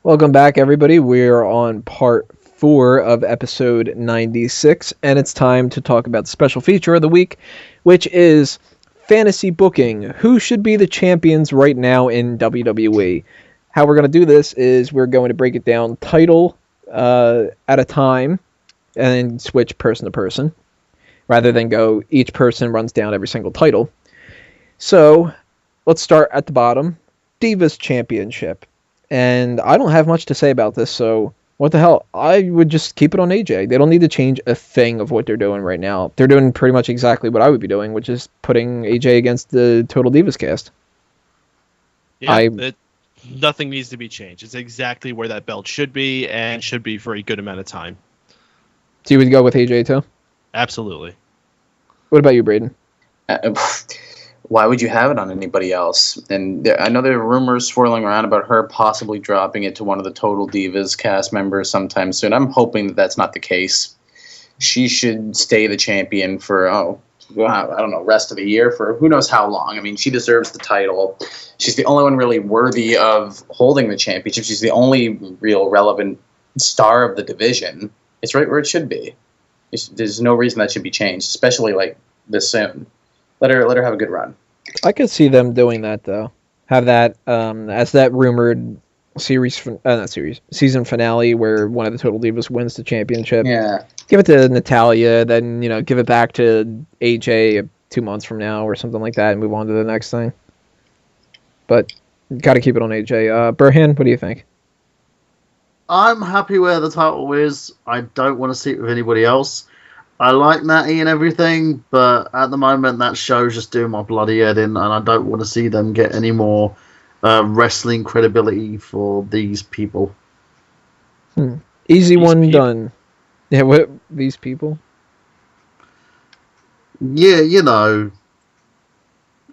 Welcome back, everybody. We're on part 4 of episode 96, and it's time to talk about the special feature of the week, which is fantasy booking. Who should be the champions right now in WWE? How we're going to do this is we're going to break it down title at a time and then switch person to person, rather than go each person runs down every single title. So let's start at the bottom. Divas Championship. And I don't have much to say about this, so what the hell? I would just keep it on AJ. They don't need to change a thing of what they're doing right now. They're doing pretty much exactly what I would be doing, which is putting AJ against the Total Divas cast. Nothing needs to be changed. It's exactly where that belt should be, and should be for a good amount of time. So you would go with AJ too? Absolutely. What about you, Braden? Why would you have it on anybody else? And I know there are rumors swirling around about her possibly dropping it to one of the Total Divas cast members sometime soon. I'm hoping that that's not the case. She should stay the champion for, I don't know, rest of the year, for who knows how long. I mean, she deserves the title. She's the only one really worthy of holding the championship. She's the only real relevant star of the division. It's right where it should be. There's no reason that should be changed, especially like this soon. Let her have a good run. I could see them doing that though. Have that as that rumored season finale where one of the Total Divas wins the championship. Yeah. Give it to Natalya, then give it back to AJ 2 months from now or something like that, and move on to the next thing. But got to keep it on AJ. Burhan, what do you think? I'm happy where the title is. I don't want to see it with anybody else. I like Natty and everything, but at the moment that show's just doing my bloody head in, and I don't want to see them get any more wrestling credibility for these people. Easy one done. Yeah, what these people? Yeah,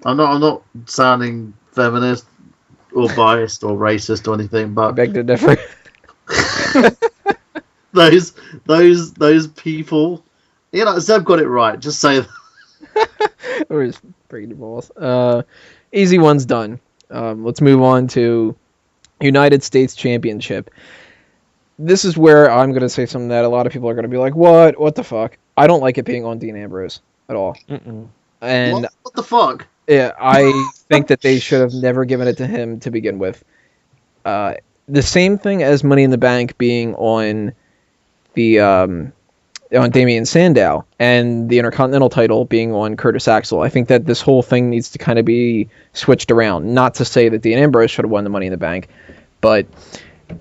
I'm not sounding feminist or biased or racist or anything, but I beg to differ. those people. Zeb got it right. Just say that. Or just breaking your balls. Easy one's done. Let's move on to United States Championship. This is where I'm going to say something that a lot of people are going to be like, what? What the fuck? I don't like it being on Dean Ambrose at all. And what the fuck? Yeah, I think that they should have never given it to him to begin with. The same thing as Money in the Bank being on the on Damian Sandow, and the Intercontinental title being on Curtis Axel. I think that this whole thing needs to kind of be switched around. Not to say that Dean Ambrose should have won the Money in the Bank, but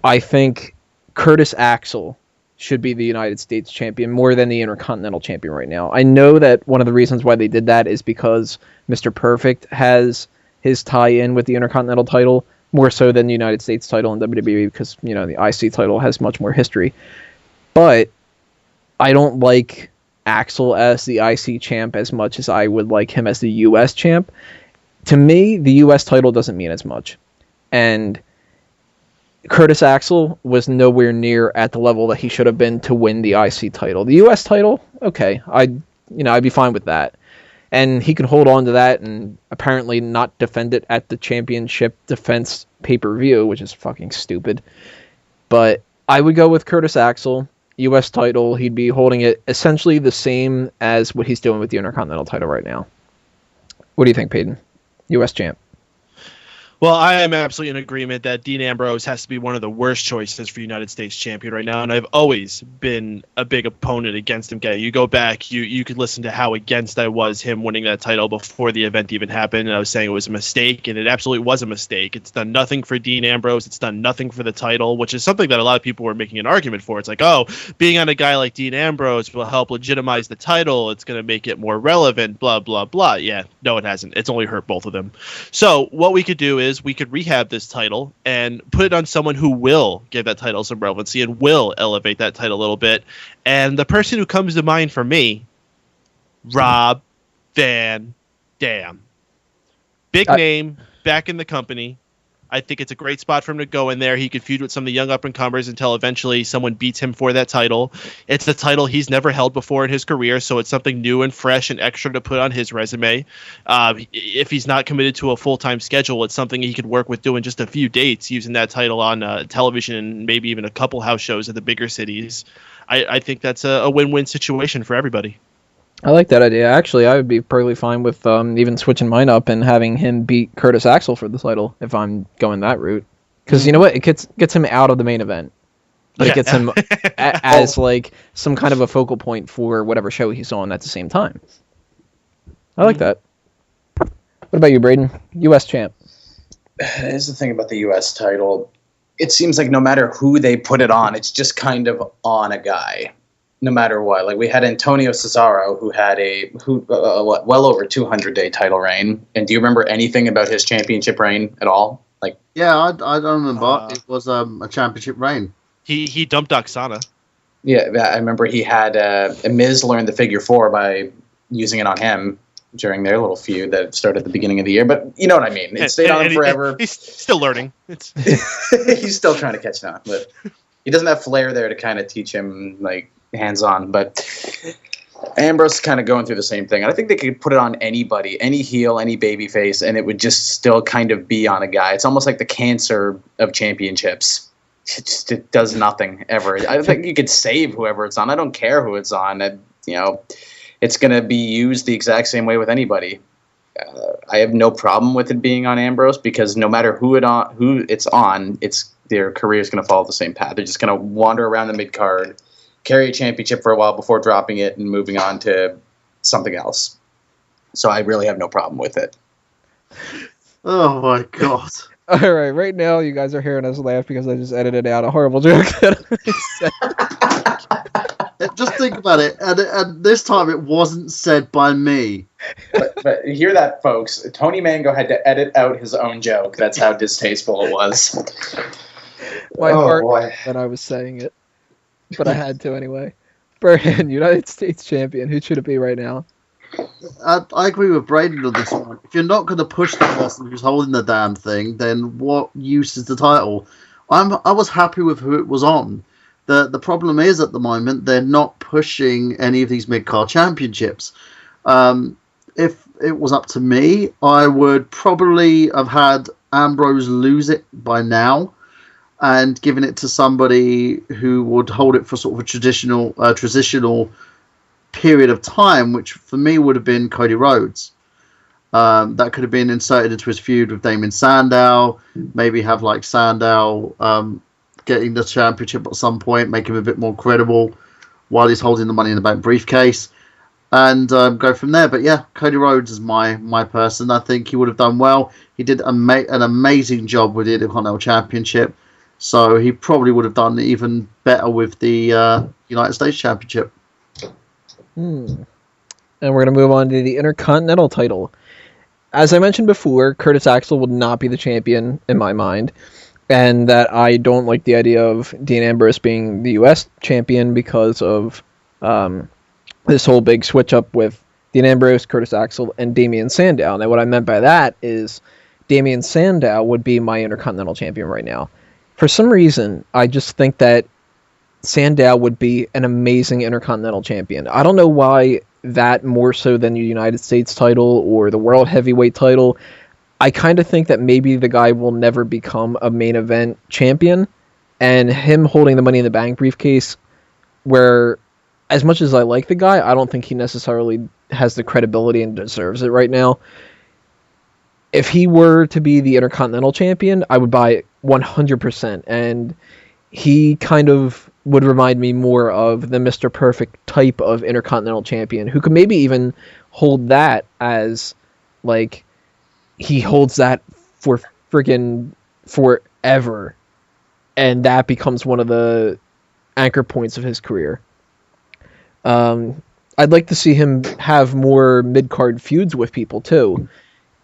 I think Curtis Axel should be the United States champion more than the Intercontinental champion right now. I know that one of the reasons why they did that is because Mr. Perfect has his tie-in with the Intercontinental title more so than the United States title in WWE, because the IC title has much more history. But I don't like Axel as the IC champ as much as I would like him as the US champ. To me, the US title doesn't mean as much. And Curtis Axel was nowhere near at the level that he should have been to win the IC title. The US title, okay, I'd be fine with that. And he can hold on to that and apparently not defend it at the championship defense pay-per-view, which is fucking stupid. But I would go with Curtis Axel. U.S. title, he'd be holding it essentially the same as what he's doing with the Intercontinental title right now. What do you think, Peyton? U.S. champ. Well, I am absolutely in agreement that Dean Ambrose has to be one of the worst choices for United States champion right now, and I've always been a big opponent against him. You go back, you could listen to how against I was him winning that title before the event even happened, and I was saying it was a mistake, and it absolutely was a mistake. It's done nothing for Dean Ambrose. It's done nothing for the title, which is something that a lot of people were making an argument for. It's like, oh, being on a guy like Dean Ambrose will help legitimize the title. It's going to make it more relevant, blah, blah, blah. Yeah, no, it hasn't. It's only hurt both of them. So what we could do is we could rehab this title and put it on someone who will give that title some relevancy and will elevate that title a little bit. And the person who comes to mind for me, Rob Van Dam. Big name, back in the company, I think it's a great spot for him to go in there. He could feud with some of the young up-and-comers until eventually someone beats him for that title. It's a title he's never held before in his career, so it's something new and fresh and extra to put on his resume. If he's not committed to a full-time schedule, it's something he could work with doing just a few dates, using that title on television and maybe even a couple house shows at the bigger cities. I think that's a win-win situation for everybody. I like that idea. Actually, I would be perfectly fine with even switching mine up and having him beat Curtis Axel for the title if I'm going that route. Because you know what? It gets him out of the main event. But it gets him as like some kind of a focal point for whatever show he's on at the same time. I like that. What about you, Braden? U.S. champ. Here's the thing about the U.S. title. It seems like no matter who they put it on, it's just kind of on a guy. No matter what, like we had Antonio Cesaro, who had well over 200-day title reign. And do you remember anything about his championship reign at all? Like, yeah, I don't remember. It was a championship reign. He dumped Oksana. Yeah, I remember he had Miz learn the figure four by using it on him during their little feud that started at the beginning of the year. But you know what I mean. It stayed on him forever. He's still learning. He's still trying to catch on, but he doesn't have Flair there to kind of teach him like hands-on. But Ambrose is kind of going through the same thing. And I think they could put it on anybody, any heel, any babyface, and it would just still kind of be on a guy. It's almost like the cancer of championships. It does nothing ever. I think you could save whoever it's on. I don't care who it's on. It's going to be used the exact same way with anybody. I have no problem with it being on Ambrose because no matter who it's on, their career is going to follow the same path. They're just going to wander around the mid-card, carry a championship for a while before dropping it and moving on to something else. So I really have no problem with it. Oh my god. All right now you guys are hearing us laugh because I just edited out a horrible joke that I said. Just think about it. And this time it wasn't said by me. But hear that, folks. Tony Mango had to edit out his own joke. That's how distasteful it was. My heart that I was saying it. But I had to anyway. Burhan, United States champion. Who should it be right now? I agree with Braden on this one. If you're not going to push the person who's holding the damn thing, then what use is the title? I was happy with who it was on. The problem is at the moment they're not pushing any of these mid-card championships. If it was up to me, I would probably have had Ambrose lose it by now and given it to somebody who would hold it for sort of a transitional period of time, which for me would have been Cody Rhodes. That could have been inserted into his feud with Damien Sandow. Maybe have like Sandow getting the championship at some point, make him a bit more credible while he's holding the Money in the Bank briefcase, and go from there. But yeah, Cody Rhodes is my person. I think he would have done well. He did an amazing job with the Intercontinental Championship, so he probably would have done even better with the United States Championship. And we're going to move on to the Intercontinental title. As I mentioned before, Curtis Axel would not be the champion in my mind, and that I don't like the idea of Dean Ambrose being the U.S. champion because of this whole big switch-up with Dean Ambrose, Curtis Axel, and Damien Sandow. Now, what I meant by that is Damien Sandow would be my Intercontinental champion right now. For some reason, I just think that Sandow would be an amazing Intercontinental champion. I don't know why that more so than the United States title or the World Heavyweight title. I kind of think that maybe the guy will never become a main event champion, and him holding the Money in the Bank briefcase, where as much as I like the guy, I don't think he necessarily has the credibility and deserves it right now. If he were to be the Intercontinental champion, I would buy it 100%, and he kind of would remind me more of the Mr. Perfect type of Intercontinental champion, who could maybe even hold that as, like, he holds that for friggin' forever, and that becomes one of the anchor points of his career. I'd like to see him have more mid-card feuds with people, too.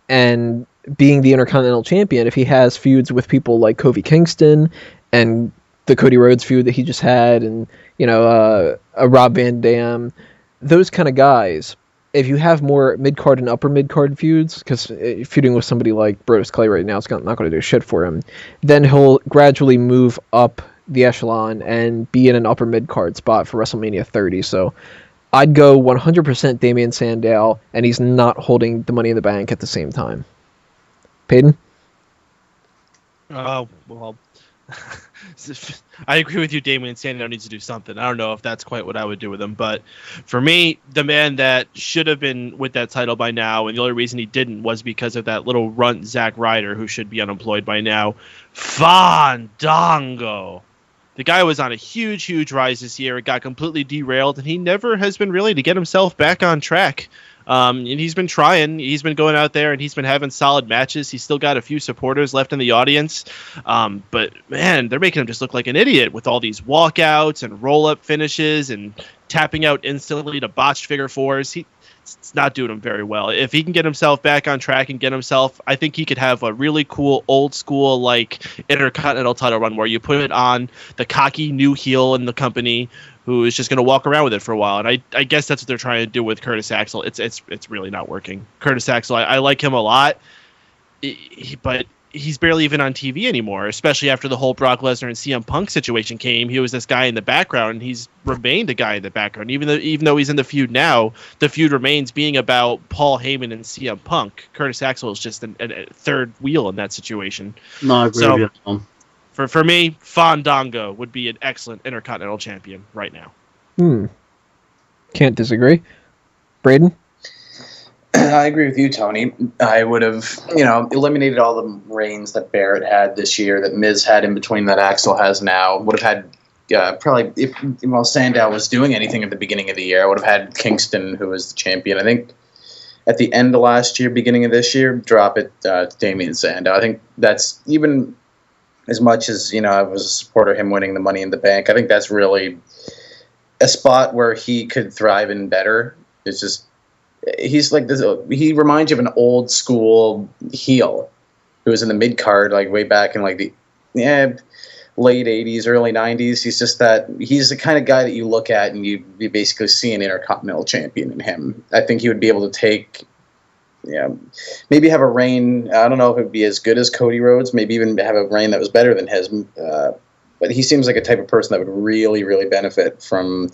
And being the Intercontinental champion, if he has feuds with people like Kofi Kingston and the Cody Rhodes feud that he just had, and a Rob Van Dam, those kind of guys, if you have more mid-card and upper mid-card feuds, because feuding with somebody like Brodus Clay right now is not going to do shit for him, then he'll gradually move up the echelon and be in an upper mid-card spot for WrestleMania 30. So I'd go 100% Damian Sandow, and he's not holding the Money in the Bank at the same time. Peyton? Oh, well, I agree with you. Damian Sandow needs to do something. I don't know if that's quite what I would do with him, but for me, the man that should have been with that title by now, and the only reason he didn't was because of that little runt Zack Ryder, who should be unemployed by now, Fandango. The guy was on a huge rise this year. It got completely derailed, and he never has been really to get himself back on track. And he's been trying. He's been going out there, and he's been having solid matches. He's still got a few supporters left in the audience. But, man, they're making him just look like an idiot with all these walkouts and roll-up finishes and tapping out instantly to botched figure fours. It's not doing him very well. If he can get himself back on track and get himself, I think he could have a really cool old school like Intercontinental title run where you put it on the cocky new heel in the company who is just going to walk around with it for a while. And I guess that's what they're trying to do with Curtis Axel. It's really not working. Curtis Axel, I like him a lot, but he's barely even on TV anymore, especially after the whole Brock Lesnar and CM Punk situation came. He was this guy in the background, and he's remained a guy in the background. Even though he's in the feud now, the feud remains being about Paul Heyman and CM Punk. Curtis Axel is just a third wheel in that situation. No, I agree with you, Tom. For me, Fandango would be an excellent Intercontinental Champion right now. Can't disagree. Braden? I agree with you, Tony. I would have, eliminated all the reigns that Barrett had this year, that Miz had in between, that Axel has now. Would have had probably, if Sandow was doing anything at the beginning of the year, I would have had Kingston, who was the champion. I think at the end of last year, beginning of this year, drop it to Damian Sandow. I think that's, even as much as, I was a supporter of him winning the Money in the Bank, I think that's really a spot where he could thrive in better. It's just, he's like this. He reminds you of an old school heel who was in the mid card, like way back in like the late '80s, early '90s. He's the kind of guy that you look at and you basically see an Intercontinental Champion in him. I think he would be able to take, maybe have a reign. I don't know if it would be as good as Cody Rhodes. Maybe even have a reign that was better than his. But he seems like a type of person that would really, really benefit from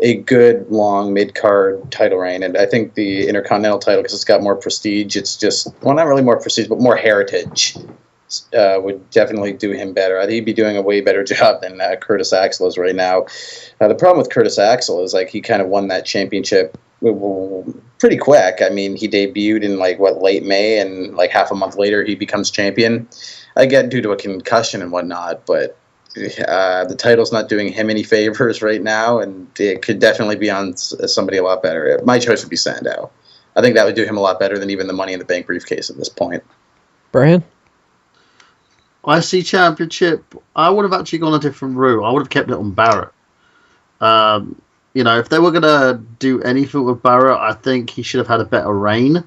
a good, long, mid-card title reign. And I think the Intercontinental title, because it's got more prestige, it's just, well, not really more prestige, but more heritage, would definitely do him better. I think he'd be doing a way better job than Curtis Axel is right now. The problem with Curtis Axel is, like, he kind of won that championship pretty quick. I mean, he debuted in, late May, and, half a month later, he becomes champion. I get due to a concussion and whatnot, but the title's not doing him any favors right now, and it could definitely be on somebody a lot better. My choice would be Sandow. I think that would do him a lot better than even the Money in the Bank briefcase at this point. Brian? IC Championship, I would have actually gone a different route. I would have kept it on Barrett. If they were going to do anything with Barrett, I think he should have had a better reign.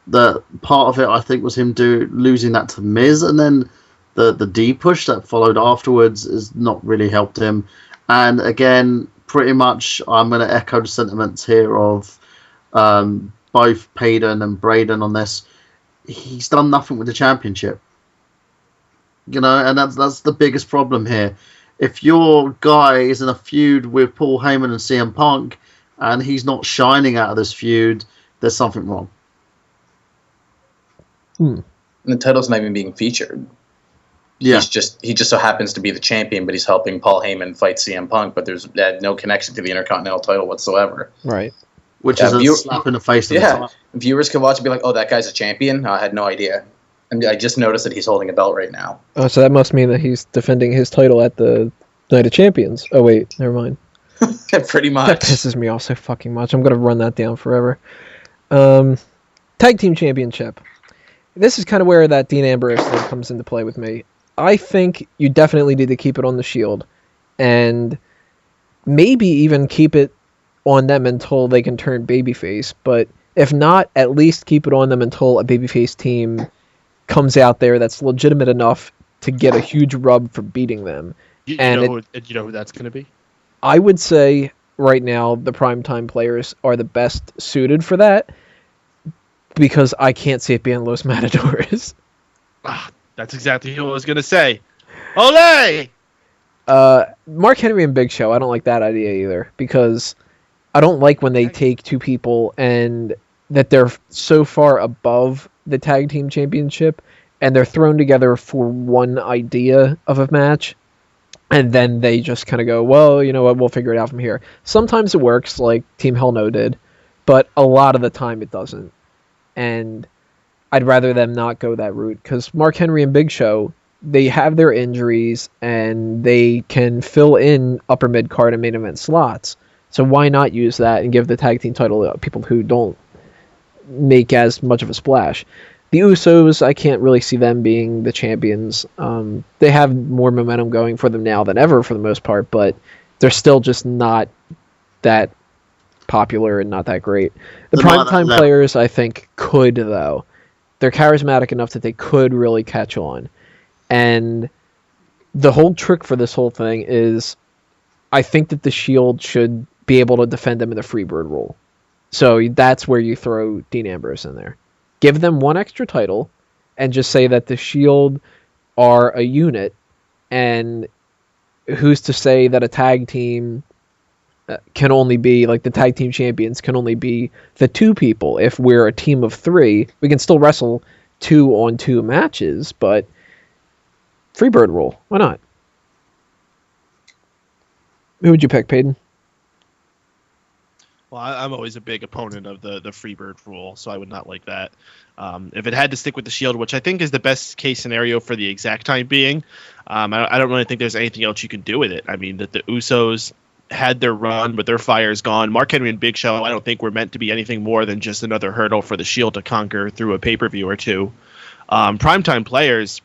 The part of it, I think, was him losing that to Miz, and then the D push that followed afterwards has not really helped him. And again, pretty much I'm going to echo the sentiments here of both Payton and Braden on this. He's done nothing with the championship. And that's the biggest problem here. If your guy is in a feud with Paul Heyman and CM Punk and he's not shining out of this feud, there's something wrong. And the title's not even being featured. Yeah. He just so happens to be the champion, but he's helping Paul Heyman fight CM Punk, but there's no connection to the Intercontinental title whatsoever. Right. Which is a slap in the face. Viewers can watch and be like, oh, that guy's a champion? I had no idea. I just noticed that he's holding a belt right now. Oh, so that must mean that he's defending his title at the Night of Champions. Oh, wait, never mind. Pretty much. That pisses me off so fucking much. I'm going to run that down forever. Tag Team Championship. This is kind of where that Dean Ambrose thing comes into play with me. I think you definitely need to keep it on the Shield, and maybe even keep it on them until they can turn babyface. But if not, at least keep it on them until a babyface team comes out there that's legitimate enough to get a huge rub for beating them. You know who that's going to be? I would say right now the primetime players are the best suited for that, because I can't see it being Los Matadores. That's exactly what I was going to say. Ole! Mark Henry and Big Show, I don't like that idea either, because I don't like when they take two people and that they're so far above the tag team championship and they're thrown together for one idea of a match, and then they just kind of go, well, you know what, we'll figure it out from here. Sometimes it works, like Team Hell No did, but a lot of the time it doesn't. And I'd rather them not go that route, because Mark Henry and Big Show, they have their injuries and they can fill in upper mid card and main event slots. So why not use that and give the tag team title to people who don't make as much of a splash? The Usos, I can't really see them being the champions. They have more momentum going for them now than ever for the most part, but they're still just not that popular and not that great. The primetime players, I think, could, though. They're charismatic enough that they could really catch on. And the whole trick for this whole thing is, I think that the Shield should be able to defend them in the Freebird rule. So that's where you throw Dean Ambrose in there. Give them one extra title and just say that the Shield are a unit, and who's to say that a tag team can only be, like, the tag team champions can only be the two people. If we're a team of three, we can still wrestle 2-on-2 matches, but Freebird rule, why not? Who would you pick, Peyton? Well, I'm always a big opponent of the Freebird rule, so I would not like that. If it had to stick with the Shield, which I think is the best case scenario for the exact time being, I don't really think there's anything else you can do with it. I mean, that the Usos had their run, but their fire's gone. Mark Henry and Big Show, I don't think were meant to be anything more than just another hurdle for the Shield to conquer through a pay-per-view or two. Primetime players,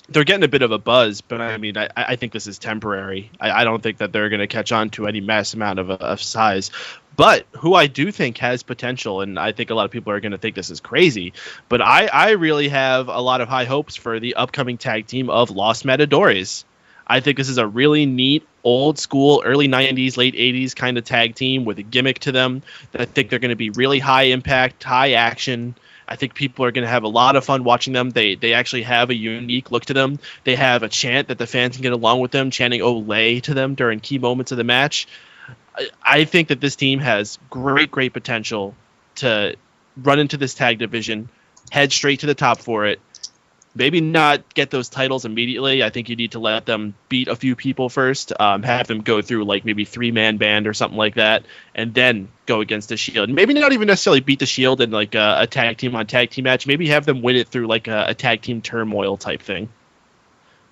they're getting a bit of a buzz, but I mean, I think this is temporary. I don't think that they're going to catch on to any mass amount of size. But who I do think has potential, and I think a lot of people are going to think this is crazy, but I really have a lot of high hopes for the upcoming tag team of Los Matadores. I think this is a really neat, old school, early 90s, late 80s kind of tag team with a gimmick to them that I think they're going to be really high impact, high action. I think people are going to have a lot of fun watching them. They actually have a unique look to them. They have a chant that the fans can get along with them, chanting "Olay" to them during key moments of the match. I think that this team has great potential to run into this tag division, head straight to the top for it. Maybe not get those titles immediately. I think you need to let them beat a few people first, have them go through like maybe 3-man band or something like that, and then go against the Shield. Maybe not even necessarily beat the Shield in like a tag team on tag team match. Maybe have them win it through like a tag team turmoil type thing.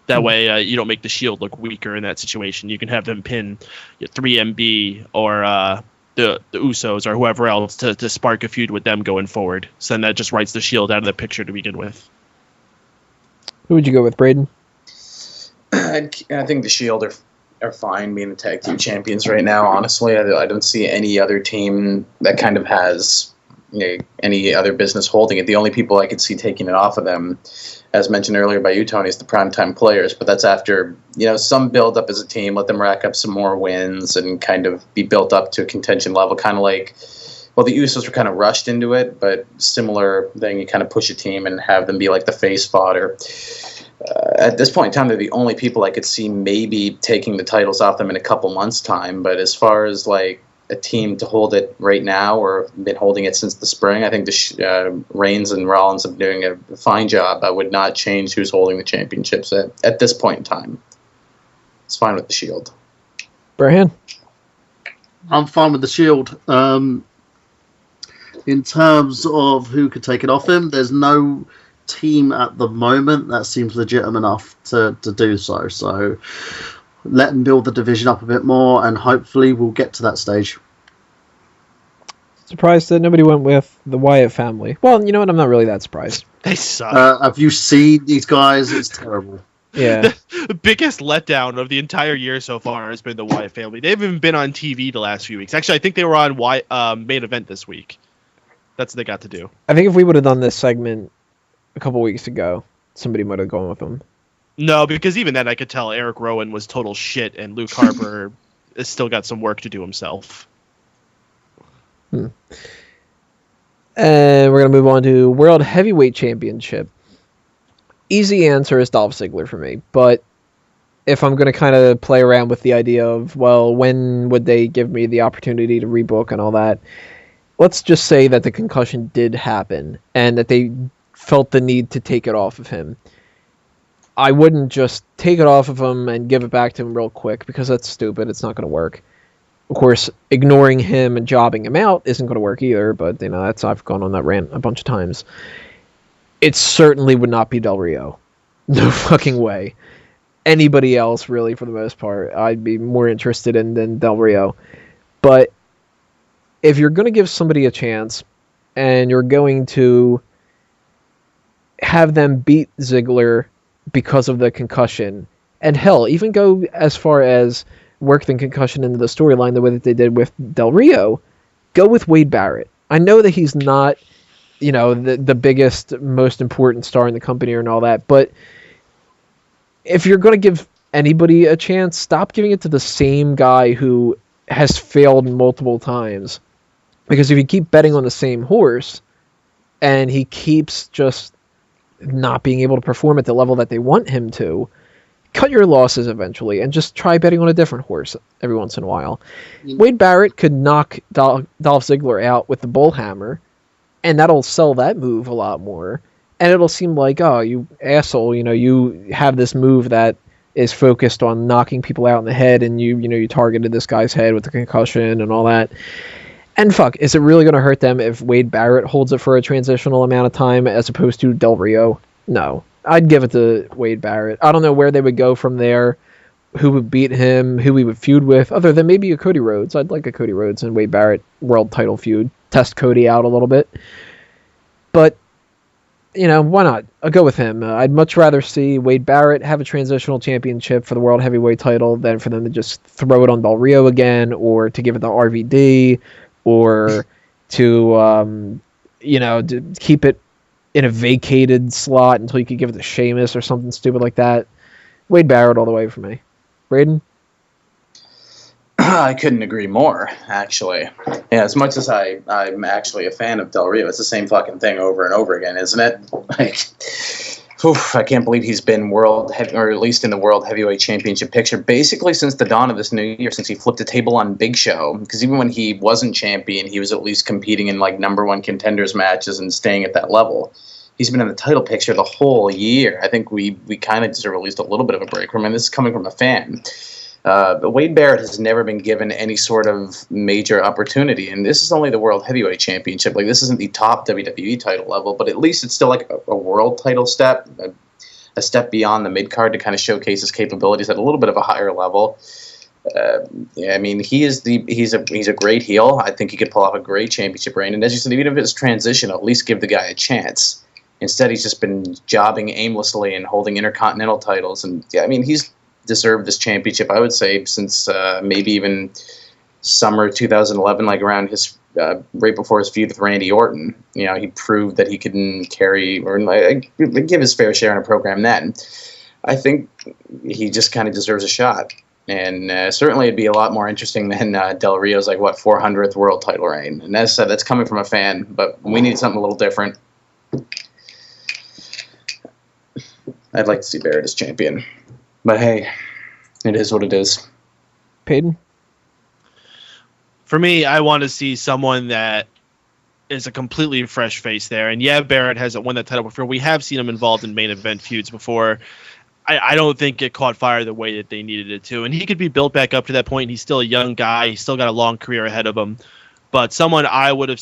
That way you don't make the Shield look weaker in that situation. You can have them pin 3MB or the Usos or whoever else to spark a feud with them going forward. So then that just writes the Shield out of the picture to begin with. Who would you go with, Braden? I think the Shield are fine being the tag team champions right now. Honestly, I don't see any other team that kind of has any other business holding it. The only people I could see taking it off of them, as mentioned earlier by you, Tony, is the primetime players. But that's after some build up as a team, let them rack up some more wins and kind of be built up to a contention level, kind of like. Well, the Usos were kind of rushed into it, but similar thing, you kind of push a team and have them be like the face fodder. At this point in time, they're the only people I could see maybe taking the titles off them in a couple months' time. But as far as like a team to hold it right now or been holding it since the spring, I think the Reigns and Rollins have been doing a fine job. I would not change who's holding the championships at this point in time. It's fine with the Shield. Brahan? I'm fine with the Shield. In terms of who could take it off him, there's no team at the moment that seems legitimate enough to do so. So let them build the division up a bit more, and hopefully we'll get to that stage. Surprised that nobody went with the Wyatt family. Well, you know what? I'm not really that surprised. They suck. Have you seen these guys? It's terrible. Yeah. The biggest letdown of the entire year so far has been the Wyatt family. They haven't even been on TV the last few weeks. Actually, I think they were on main event this week. That's what they got to do. I think if we would have done this segment a couple weeks ago, somebody might have gone with them. No, because even then I could tell Eric Rowan was total shit and Luke Harper has still got some work to do himself. And we're going to move on to World Heavyweight Championship. Easy answer is Dolph Ziggler for me, but if I'm going to kind of play around with the idea of, well, when would they give me the opportunity to rebook and all that, let's just say that the concussion did happen and that they felt the need to take it off of him. I wouldn't just take it off of him and give it back to him real quick, because that's stupid. It's not going to work. Of course, ignoring him and jobbing him out isn't going to work either, but I've gone on that rant a bunch of times. It certainly would not be Del Rio. No fucking way. Anybody else, really, for the most part, I'd be more interested in than Del Rio. But if you're going to give somebody a chance and you're going to have them beat Ziggler because of the concussion, and hell, even go as far as work the concussion into the storyline the way that they did with Del Rio, go with Wade Barrett. I know that he's not, the biggest, most important star in the company and all that, but if you're going to give anybody a chance, stop giving it to the same guy who has failed multiple times. Because if you keep betting on the same horse, and he keeps just not being able to perform at the level that they want him to, cut your losses eventually and just try betting on a different horse every once in a while. Wade Barrett could knock Dolph Ziggler out with the bullhammer, and that'll sell that move a lot more. And it'll seem like, oh, you asshole, you have this move that is focused on knocking people out in the head, and you targeted this guy's head with the concussion and all that. And fuck, is it really going to hurt them if Wade Barrett holds it for a transitional amount of time as opposed to Del Rio? No. I'd give it to Wade Barrett. I don't know where they would go from there, who would beat him, who he would feud with, other than maybe a Cody Rhodes. I'd like a Cody Rhodes and Wade Barrett world title feud. Test Cody out a little bit. But, why not? I'll go with him. I'd much rather see Wade Barrett have a transitional championship for the world heavyweight title than for them to just throw it on Del Rio again, or to give it to RVD, or to, to keep it in a vacated slot until you could give it to Sheamus or something stupid like that. Wade Barrett all the way for me. Braden? I couldn't agree more, actually. Yeah, as much as I'm actually a fan of Del Rio, it's the same fucking thing over and over again, isn't it? I can't believe he's been or at least in the World Heavyweight Championship picture, basically since the dawn of this new year, since he flipped the table on Big Show. Because even when he wasn't champion, he was at least competing in number one contenders matches and staying at that level. He's been in the title picture the whole year. I think we kind of deserve at least a little bit of a break from him. This is coming from a fan. But Wade Barrett has never been given any sort of major opportunity, and this is only the World Heavyweight Championship. This isn't the top WWE title level, but at least it's still a world title step, a step beyond the mid-card to kind of showcase his capabilities at a little bit of a higher level. He's a great heel. I think he could pull off a great championship reign, and as you said, even if it's transition, at least give the guy a chance. Instead, he's just been jobbing aimlessly and holding intercontinental titles, and he's deserved this championship, I would say, since maybe even summer 2011, around his right before his feud with Randy Orton. He proved that he could carry or give his fair share in a program then. I think he just kind of deserves a shot. And certainly it'd be a lot more interesting than Del Rio's 400th world title reign. And that's coming from a fan, but we need something a little different. I'd like to see Barrett as champion. But hey, it is what it is. Peyton? For me, I want to see someone that is a completely fresh face there. And yeah, Barrett hasn't won that title before. We have seen him involved in main event feuds before. I don't think it caught fire the way that they needed it to. And he could be built back up to that point. He's still a young guy. He's still got a long career ahead of him. But someone I would have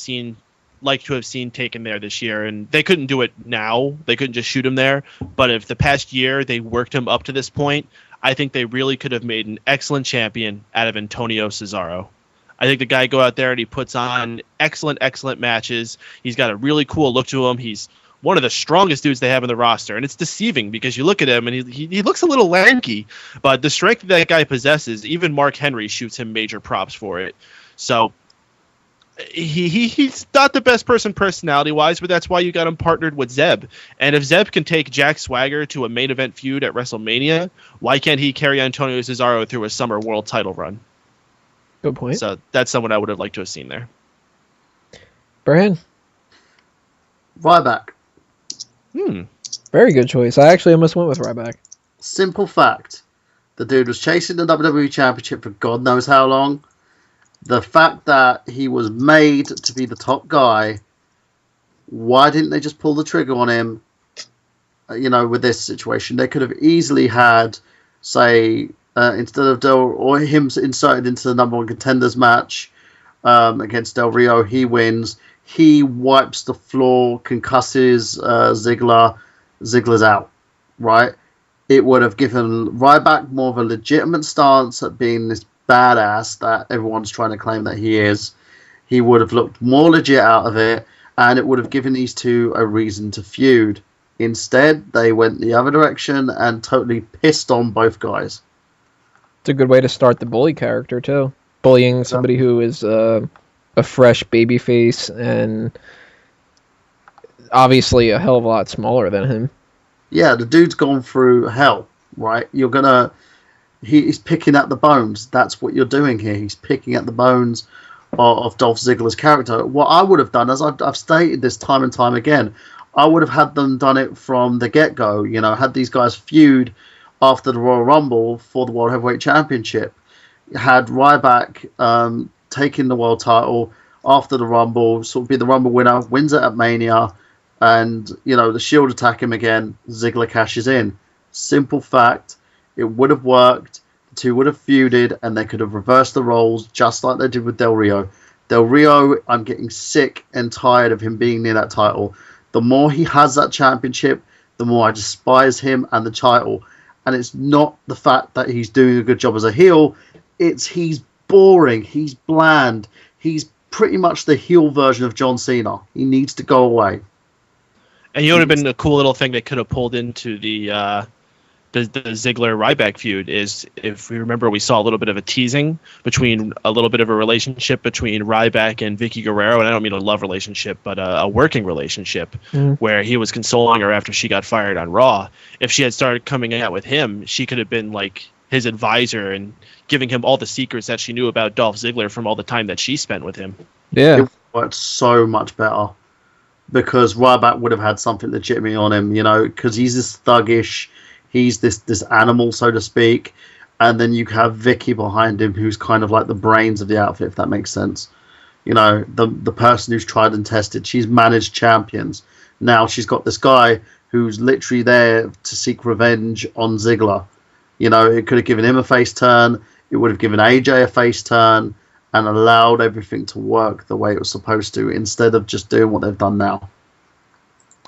liked to have seen taken there this year. And they couldn't do it now. They couldn't just shoot him there. But if the past year they worked him up to this point, I think they really could have made an excellent champion out of Antonio Cesaro. I think the guy go out there and he puts on excellent matches. He's got a really cool look to him. He's one of the strongest dudes they have in the roster. And it's deceiving because you look at him and he looks a little lanky. But the strength that guy possesses, even Mark Henry shoots him major props for it. So he's not the best person personality-wise, but that's why you got him partnered with Zeb. And if Zeb can take Jack Swagger to a main event feud at WrestleMania, why can't he carry Antonio Cesaro through a summer world title run? Good point. So that's someone I would have liked to have seen there. Brian? Ryback. Very good choice. I actually almost went with Ryback. Simple fact. The dude was chasing the WWE Championship for God knows how long. The fact that he was made to be the top guy, why didn't they just pull the trigger on him? With this situation, they could have easily had, say, instead of him inserted into the number one contenders match against Del Rio, he wins. He wipes the floor, concusses Ziggler. Ziggler's out, right? It would have given Ryback more of a legitimate stance at being this badass that everyone's trying to claim that he is. He would have looked more legit out of it, and it would have given these two a reason to feud. Instead, they went the other direction and totally pissed on both guys. It's a good way to start the bully character, too. Bullying somebody who is a fresh babyface and obviously a hell of a lot smaller than him. Yeah, the dude's gone through hell, right? He's picking at the bones. That's what you're doing here. He's picking at the bones of Dolph Ziggler's character. What I would have done, as I've stated this time and time again, I would have had them done it from the get-go. Had these guys feud after the Royal Rumble for the World Heavyweight Championship. Had Ryback taking the world title after the Rumble, sort of be the Rumble winner, wins it at Mania, and, the Shield attack him again, Ziggler cashes in. Simple fact, it would have worked, the two would have feuded, and they could have reversed the roles just like they did with Del Rio. Del Rio, I'm getting sick and tired of him being near that title. The more he has that championship, the more I despise him and the title. And it's not the fact that he's doing a good job as a heel, it's he's boring, he's bland, he's pretty much the heel version of John Cena. He needs to go away. And you would have been a cool little thing that could have pulled into the Ziggler Ryback feud is, if we remember, we saw a little bit of a teasing between a little bit of a relationship between Ryback and Vicky Guerrero, and I don't mean a love relationship, but a working relationship, where he was consoling her after she got fired on Raw. If she had started coming out with him, she could have been like his advisor and giving him all the secrets that she knew about Dolph Ziggler from all the time that she spent with him. Yeah. It worked so much better. Because Ryback would have had something legitimate on him, because he's this thuggish, he's this animal, so to speak, and then you have Vicky behind him, who's kind of like the brains of the outfit, if that makes sense. The person who's tried and tested. She's managed champions. Now she's got this guy who's literally there to seek revenge on Ziggler. It could have given him a face turn. It would have given AJ a face turn. And allowed everything to work the way it was supposed to, instead of just doing what they've done now.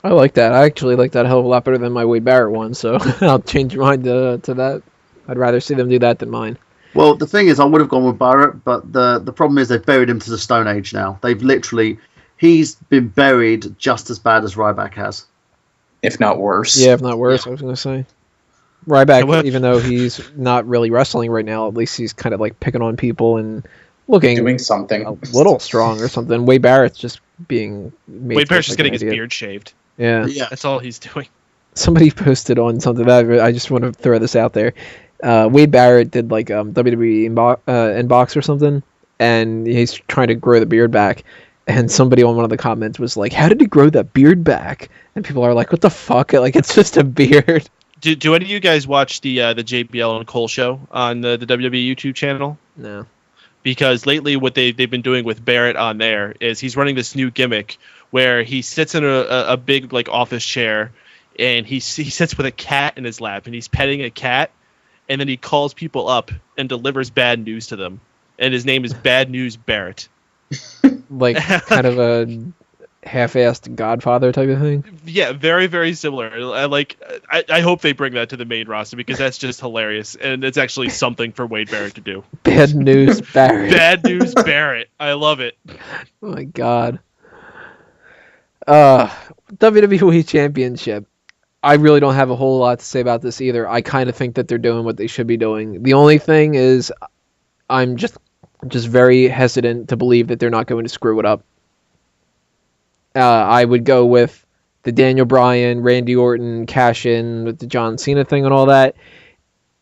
I like that. I actually like that a hell of a lot better than my Wade Barrett one, so I'll change your mind to that. I'd rather see them do that than mine. Well, the thing is, I would have gone with Barrett, but the problem is they've buried him to the Stone Age now. He's been buried just as bad as Ryback has. If not worse. Yeah, if not worse, I was going to say. Ryback, even though he's not really wrestling right now, at least he's kind of like picking on people and looking doing something a little strong or something. Wade Barrett's just being made. Wade Barrett's just getting his beard shaved. Yeah, that's all he's doing. Somebody posted on something that I just want to throw this out there. Wade Barrett did like WWE inbox or something, and he's trying to grow the beard back. And somebody on one of the comments was like, "How did he grow that beard back?" And people are like, "What the fuck? Like, it's just a beard." Do any of you guys watch the JBL and Cole show on the WWE YouTube channel? No. Because lately what they've been doing with Barrett on there is he's running this new gimmick where he sits in a big like office chair, and he sits with a cat in his lap, and he's petting a cat, and then he calls people up and delivers bad news to them. And his name is Bad News Barrett. Like kind of a half-assed Godfather type of thing. Yeah, very, very similar. I hope they bring that to the main roster, because that's just hilarious, and it's actually something for Wade Barrett to do. Bad News Barrett. Bad News Barrett. I love it. Oh my god. WWE Championship. I really don't have a whole lot to say about this either. I kind of think that they're doing what they should be doing. The only thing is, I'm just very hesitant to believe that they're not going to screw it up. I would go with the Daniel Bryan, Randy Orton cash in with the John Cena thing and all that.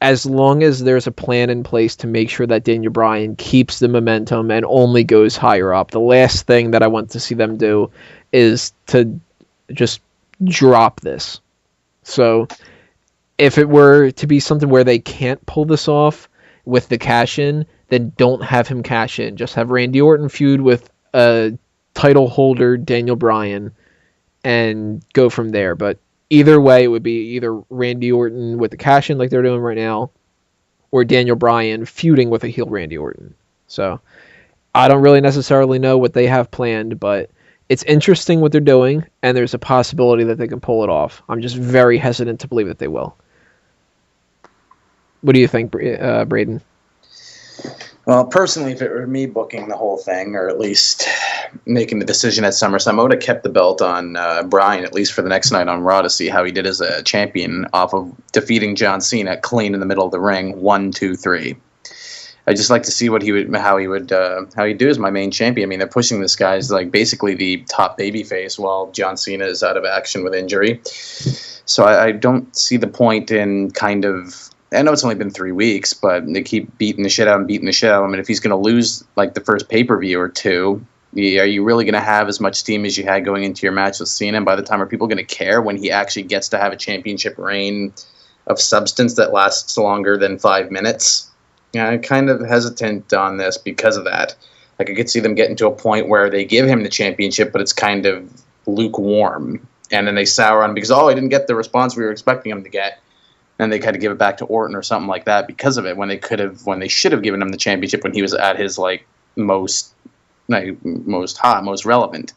as long as there's a plan in place to make sure that Daniel Bryan keeps the momentum and only goes higher up. The last thing that I want to see them do is to just drop this. So if it were to be something where they can't pull this off with the cash in, then don't have him cash in. Just have Randy Orton feud with a title holder, Daniel Bryan, and go from there. But either way, it would be either Randy Orton with the cash in like they're doing right now, or Daniel Bryan feuding with a heel Randy Orton. So I don't really necessarily know what they have planned, but it's interesting what they're doing, and there's a possibility that they can pull it off. I'm just very hesitant to believe that they will. What do you think, Braden? Well, personally, if it were me booking the whole thing, or at least making the decision at SummerSlam, I would have kept the belt on Bryan, at least for the next night on Raw, to see how he did as a champion off of defeating John Cena clean in the middle of the ring, 1, 2, 3. I just like to see how he'd do as my main champion. I mean, they're pushing this guy as like basically the top babyface while John Cena is out of action with injury. So I don't see the point in kind of. I know it's only been 3 weeks, but they keep beating the shit out of him. I mean, if he's going to lose like the first pay-per-view or two, are you really going to have as much steam as you had going into your match with Cena? And by the time, are people going to care when he actually gets to have a championship reign of substance that lasts longer than 5 minutes? Yeah, I'm kind of hesitant on this because of that. Like, I could see them getting to a point where they give him the championship, but it's kind of lukewarm. And then they sour on him because, he didn't get the response we were expecting him to get. And they kind of give it back to Orton or something like that because of it, when they should have given him the championship when he was at his like most hot, most relevant.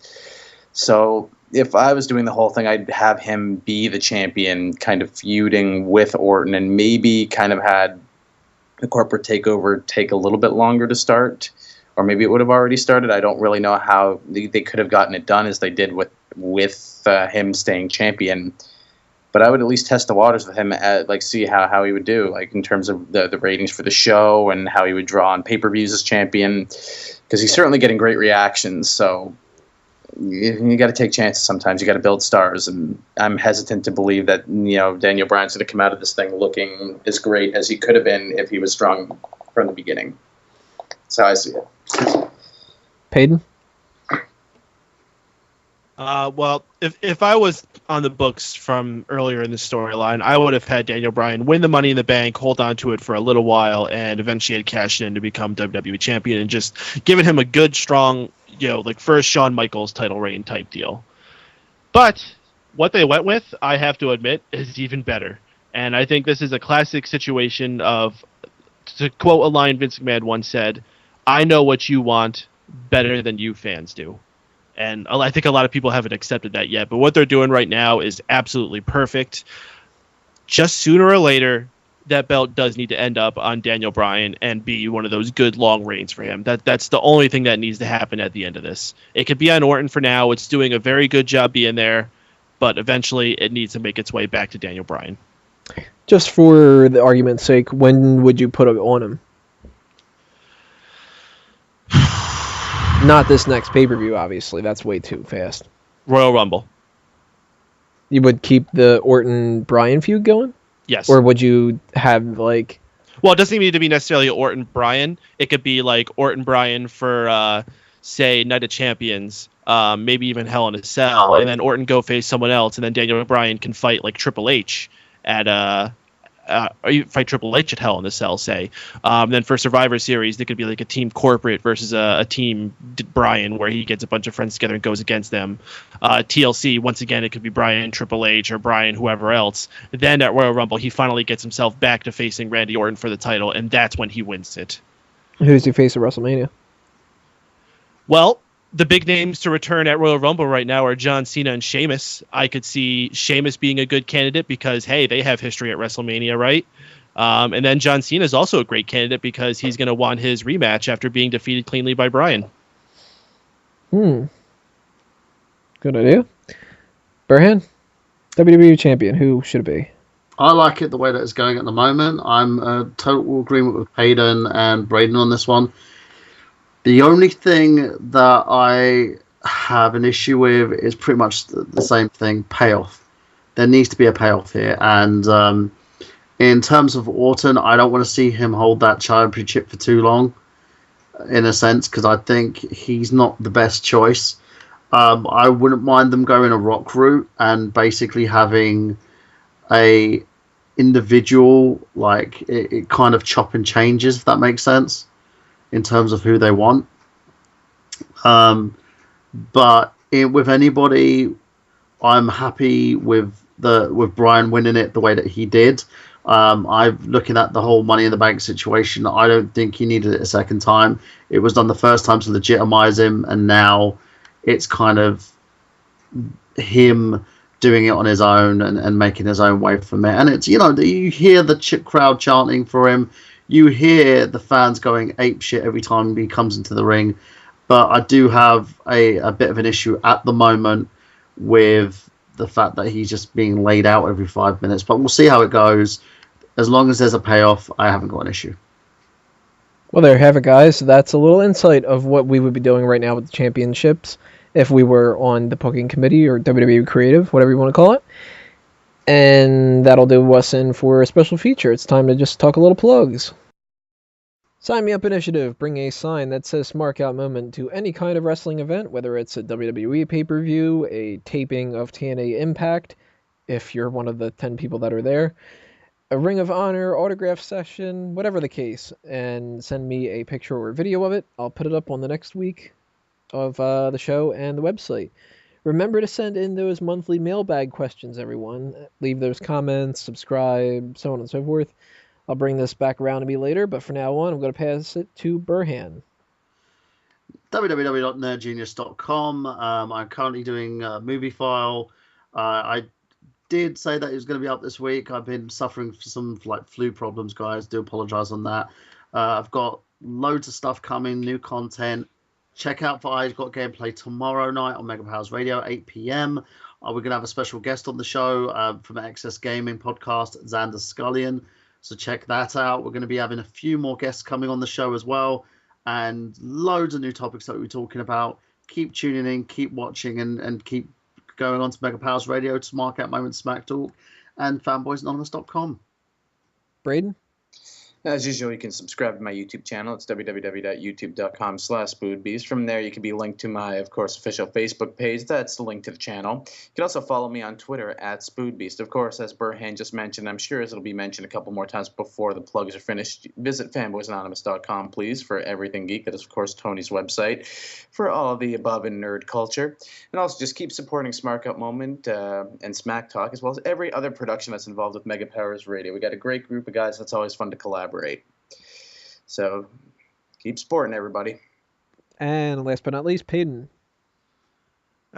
So if I was doing the whole thing, I'd have him be the champion, kind of feuding with Orton, and maybe kind of had the corporate takeover take a little bit longer to start, or maybe it would have already started. I don't really know how they could have gotten it done as they did with him staying champion. But I would at least test the waters with him, see how he would do, like in terms of the ratings for the show and how he would draw on pay-per-views as champion, because he's certainly getting great reactions. So you got to take chances sometimes. You got to build stars, and I'm hesitant to believe that Daniel Bryan's going to come out of this thing looking as great as he could have been if he was strong from the beginning. That's how I see it. Peyton? Well, if I was on the books from earlier in the storyline, I would have had Daniel Bryan win the Money in the Bank, hold on to it for a little while, and eventually had cashed in to become WWE champion, and just given him a good, strong, like first Shawn Michaels title reign type deal. But what they went with, I have to admit, is even better. And I think this is a classic situation of, to quote a line Vince McMahon once said, "I know what you want better than you fans do." And I think a lot of people haven't accepted that yet. But what they're doing right now is absolutely perfect. Just sooner or later, that belt does need to end up on Daniel Bryan and be one of those good long reigns for him. That's the only thing that needs to happen at the end of this. It could be on Orton for now. It's doing a very good job being there. But eventually, it needs to make its way back to Daniel Bryan. Just for the argument's sake, when would you put it on him? Not this next pay-per-view, obviously. That's way too fast. Royal Rumble. You would keep the Orton-Bryan feud going? Yes. Or would you have, like... Well, it doesn't need to be necessarily Orton-Bryan. It could be, like, Orton-Bryan for, say, Night of Champions, maybe even Hell in a Cell, and then Orton go face someone else, and then Daniel Bryan can fight, like, Triple H at... or you fight Triple H at Hell in a Cell, say. Then for Survivor Series, there could be like a team corporate versus a team Bryan, where he gets a bunch of friends together and goes against them. TLC, once again, it could be Bryan, Triple H, or Bryan, whoever else. Then at Royal Rumble, he finally gets himself back to facing Randy Orton for the title, and that's when he wins it. Who's he face at WrestleMania? Well, the big names to return at Royal Rumble right now are John Cena and Sheamus. I could see Sheamus being a good candidate because, hey, they have history at WrestleMania, right? And then John Cena is also a great candidate because he's going to want his rematch after being defeated cleanly by Bryan. Good idea. Burhan, WWE champion, who should it be? I like it the way that it's going at the moment. I'm in total agreement with Hayden and Braden on this one. The only thing that I have an issue with is pretty much the same thing, payoff. There needs to be a payoff here. And In terms of Orton, I don't want to see him hold that championship for too long, in a sense, because I think he's not the best choice. I wouldn't mind them going a Rock route and basically having a individual, like it kind of chop and changes, if that makes sense, in terms of who they want. But with anybody, I'm happy with Brian winning it the way that he did. I'm looking at the whole Money in the Bank situation. I don't think he needed it a second time. It was done the first time to legitimize him, and now it's kind of him doing it on his own and making his own way from it. And it's, you hear the crowd chanting for him. You hear the fans going ape shit every time he comes into the ring. But I do have a bit of an issue at the moment with the fact that he's just being laid out every 5 minutes. But we'll see how it goes. As long as there's a payoff, I haven't got an issue. Well, there you have it, guys. That's a little insight of what we would be doing right now with the championships if we were on the booking committee or WWE Creative, whatever you want to call it. And that'll do us in for a special feature. It's time to just talk a little plugs. Sign Me Up initiative. Bring a sign that says Smark Out Moment to any kind of wrestling event, whether it's a WWE pay-per-view, a taping of TNA Impact, if you're one of the 10 people that are there, a Ring of Honor autograph session, whatever the case, and send me a picture or a video of it. I'll put it up on the next week of the show and the website. Remember to send in those monthly mailbag questions, everyone. Leave those comments, subscribe, so on and so forth. I'll bring this back around to me later, but for now on, I'm going to pass it to Burhan. www.nerdgenius.com. I'm currently doing a movie file. I did say that it was going to be up this week. I've been suffering from some flu problems, guys. Do apologize on that. I've got loads of stuff coming, new content. Check out for I've Got Gameplay tomorrow night on Mega Powers Radio, 8 p.m. We're going to have a special guest on the show from Excess Gaming podcast, Xander Scullion. So check that out. We're going to be having a few more guests coming on the show as well, and loads of new topics that we're talking about. Keep tuning in, keep watching, and keep going on to Mega Powers Radio, to Smark Out Moment, Smack Talk, and fanboysanonymous.com. Braden? As usual, you can subscribe to my YouTube channel. It's www.youtube.com/SpoodBeast. From there, you can be linked to my, of course, official Facebook page. That's the link to the channel. You can also follow me on Twitter @SpoodBeast. Of course, as Burhan just mentioned, I'm sure it'll be mentioned a couple more times before the plugs are finished. Visit fanboysanonymous.com, please, for everything geek. That is, of course, Tony's website for all of the above in nerd culture. And also just keep supporting Smark Up Moment and Smack Talk, as well as every other production that's involved with Mega Powers Radio. We got a great group of guys. That's always fun to collaborate. So keep supporting everybody. And last but not least, Peyton.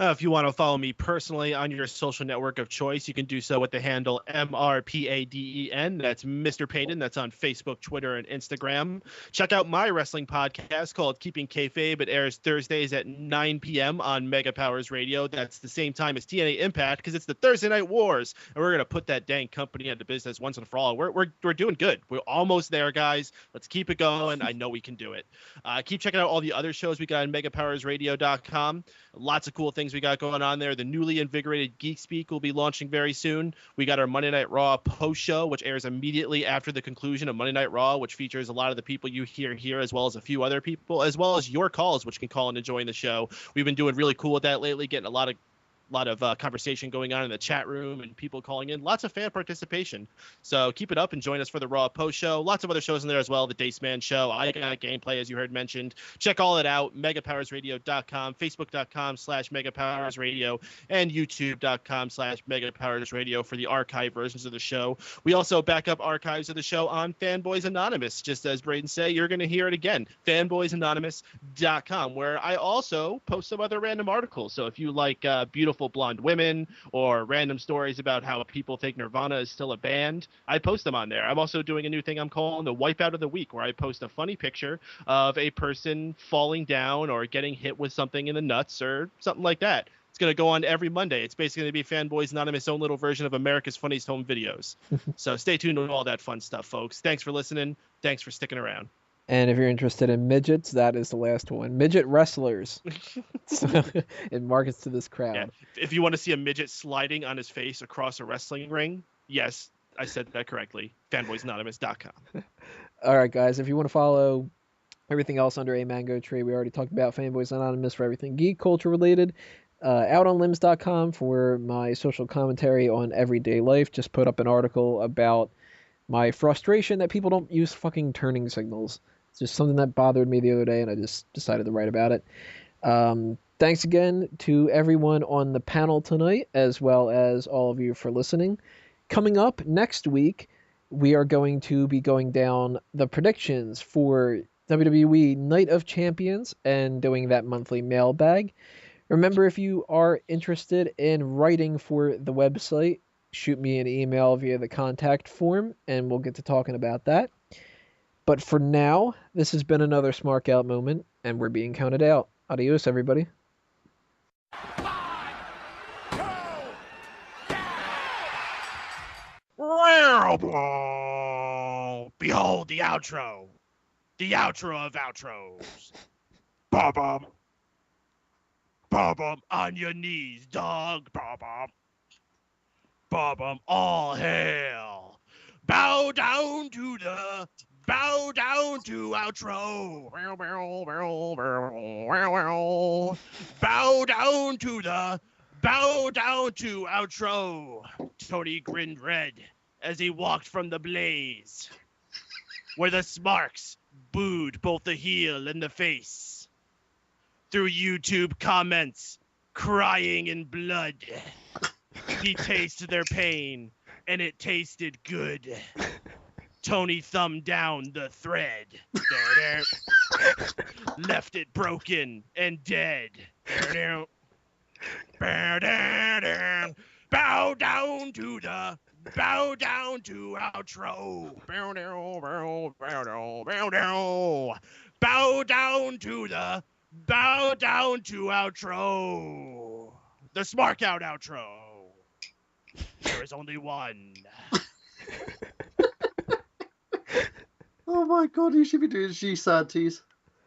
If you want to follow me personally on your social network of choice, you can do so with the handle MRPADEN. That's Mr. Payton. That's on Facebook, Twitter, and Instagram. Check out my wrestling podcast called Keeping Kayfabe. It airs Thursdays at 9 p.m. on Mega Powers Radio. That's the same time as TNA Impact because it's the Thursday Night Wars, and we're going to put that dang company into business once and for all. We're doing good. We're almost there, guys. Let's keep it going. I know we can do it. Keep checking out all the other shows we got on MegaPowersRadio.com. Lots of cool things we got going on there. The newly invigorated Geek Speak will be launching very soon. We got our Monday Night Raw post show, which airs immediately after the conclusion of Monday Night Raw, which features a lot of the people you hear here, as well as a few other people, as well as your calls, which can call in and join the show. We've been doing really cool with that lately, getting a lot of conversation going on in the chat room and people calling in. Lots of fan participation. So keep it up and join us for the Raw post show. Lots of other shows in there as well. The Daceman Show, I Got Gameplay, as you heard mentioned. Check all it out. MegaPowersRadio.com, Facebook.com/MegaPowersRadio, and YouTube.com/MegaPowersRadio for the archive versions of the show. We also back up archives of the show on Fanboys Anonymous. Just as Braden said, you're going to hear it again. FanboysAnonymous.com, where I also post some other random articles. So if you like beautiful blonde women or random stories about how people think Nirvana is still a band, I post them on there. I'm also doing a new thing I'm calling the Wipeout of the Week, where I post a funny picture of a person falling down or getting hit with something in the nuts or something like that. It's going to go on every Monday. It's basically going to be Fanboys Anonymous' own little version of America's Funniest Home Videos. So stay tuned to all that fun stuff, folks. Thanks for listening. Thanks for sticking around. And if you're interested in midgets, that is the last one. Midget wrestlers. So it markets to this crowd. Yeah. If you want to see a midget sliding on his face across a wrestling ring, yes, I said that correctly. Fanboysanonymous.com. All right, guys. If you want to follow everything else under a mango tree, we already talked about Fanboys Anonymous for everything geek culture related. Outonlimbs.com for my social commentary on everyday life. Just put up an article about my frustration that people don't use fucking turning signals. It's just something that bothered me the other day, and I just decided to write about it. Thanks again to everyone on the panel tonight, as well as all of you for listening. Coming up next week, we are going to be going down the predictions for WWE Night of Champions and doing that monthly mailbag. Remember, if you are interested in writing for the website, shoot me an email via the contact form, and we'll get to talking about that. But for now, this has been another Smark Out moment, and we're being counted out. Adios, everybody. Behold the outro. The outro of outros. Ba-bum. Ba-bum. On your knees, dog. Ba-bum. Ba-bum. All hail. Bow down to outro. Bow down to outro. Tony grinned red as he walked from the blaze, where the Smarks booed both the heel and the face. Through YouTube comments, crying in blood, he tasted their pain, and it tasted good. Tony thumbed down the thread. Left it broken and dead. Bow down to outro. Bow down to outro. The Smark Out outro. There is only one. Oh my god, you should be doing G-Sad teas.